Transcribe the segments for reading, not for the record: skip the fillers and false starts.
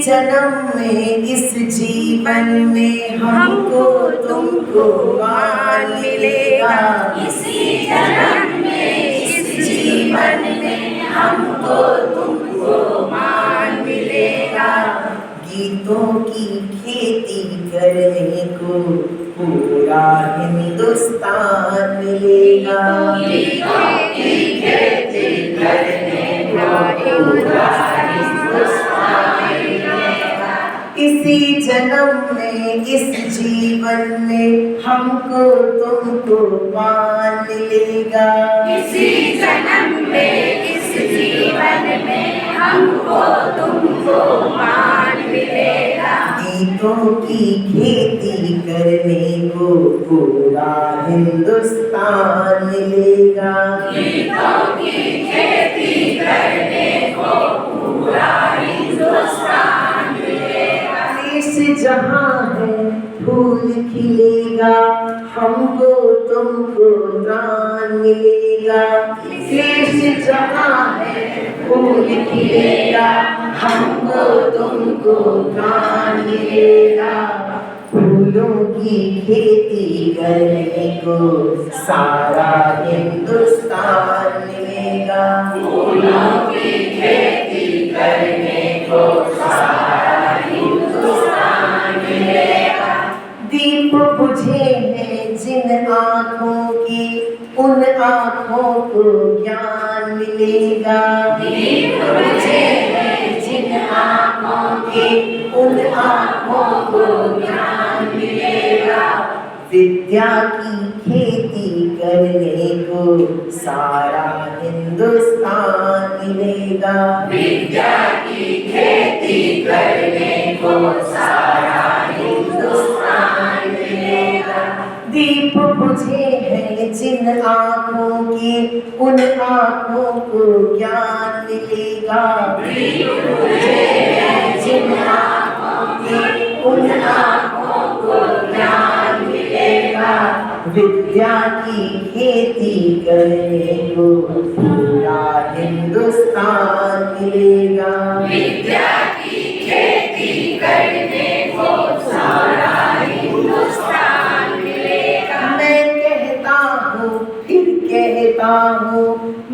जन्म में इस जीवन में हमको तुमको मान मिलेगा। इसी जन्म में इस जीवन में हमको तुमको मान मिलेगा। गीतों की खेती करने को पूरा हिंदुस्तान मिलेगा। गीतों की खेती करने को पूरा हिंदुस्तान मिलेगा। इसी जन्म में इस जीवन में हमको तुमको मान मिलेगा। इसी जन्म में इस जीवन में हमको तुमको मान मिलेगा। गीतों की खेती करने को पूरा हिंदुस्तान मिलेगा। गीतों की खेती करने को पूरा हिंदुस्तान मिलेगा। देश जहाँ है फूल खिलेगा, हमको तुमको प्राण मिलेगा। देश जहाँ है फूल खिलेगा, हमको तुमको प्राण मिलेगा। फूलों की खेती करने को सारा हिंदुस्तान मिलेगा। फूलों की खेती करने को सारा हिंदुस्तान मिलेगा। दीप बुझे हैं जिन आँखों की, उन आँखों को ज्ञान मिलेगा। दीप बुझे हैं जिन आँखों की, उन आँखों को ज्ञान मिलेगा। विद्या की खेती करने को सारा हिंदुस्तान मिलेगा। विद्या की खेती करने को सारा हिंदुस्तान मिलेगा। दीप बुझे हैं जिन आँखों की, उन आँखों को ज्ञान मिलेगा। दीप बुझे हैं जिन आँखों की, उन आँखों को ज्ञान मिलेगा। विद्या की खेती करने को पूरा हिंदुस्तान मिलेगा। विद्या की खेती करने को सारा हिंदुस्तान मिलेगा। मैं कहता हूँ फिर कहता हूँ,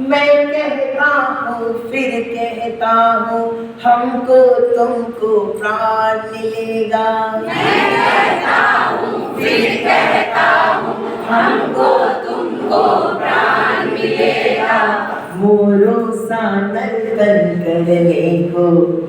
मैं कहता हूँ फिर कहता हूँ, हमको तुमको प्राण मिलेगा। मैं कहता हूँ फिर कहता हूँ, हमको तुमको प्राण मिलेगा। मोरों सा नर्तन करने को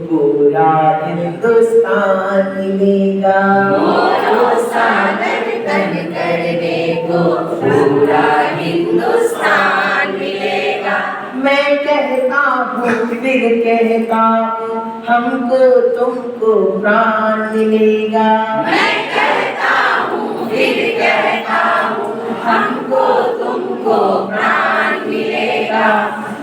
पूरा हिंदुस्तान मिलेगा। मोरों सा नर्तन करने को पूरा हिंदुस्तान मिलेगा। मैं कहता हूँ फिर कहता हूँ, हमको तुमको प्राण मिलेगा। मैं कहता हूँ फिर कहता हूँ, हमको तुमको प्राण मिलेगा।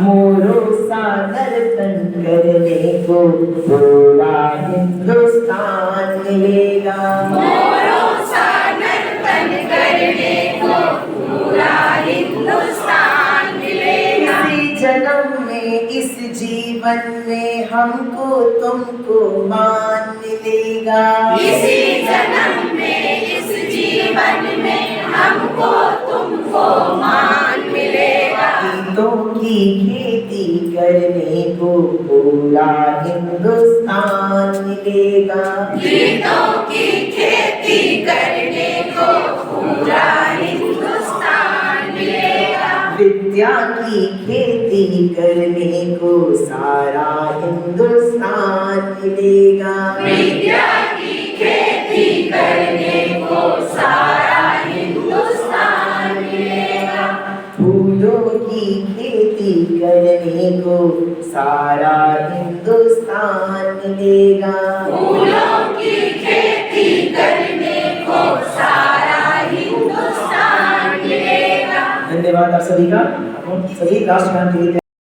मोरों सा नर्तन करने को पूरा हिंदुस्तान मिलेगा। मोरों सा नर्तन करने को पूरा हिंदुस्तान मिलेगा। इसी जन्म में इस जीवन में हमको तुमको मान मिलेगा। इसी जन्म में इस जीवन में हमको तुमको मान मिलेगा। गीतों की खेती करने को पूरा हिंदुस्तान मिलेगा। गीतों की खेती करने को पूरा हिंदुस्तान मिलेगा। विद्या की खेती करने को सारा हिंदुस्तान मिलेगा। विद्या की खेती करने को सारा हिंदुस्तान मिलेगा। फूलों की खेती करने को सारा हिंदुस्तान मिलेगा। फूलों की खेती करने को सारा हिंदुस्तान मिलेगा। धन्यवाद आप सभी का। सभी लास्ट गान के लिए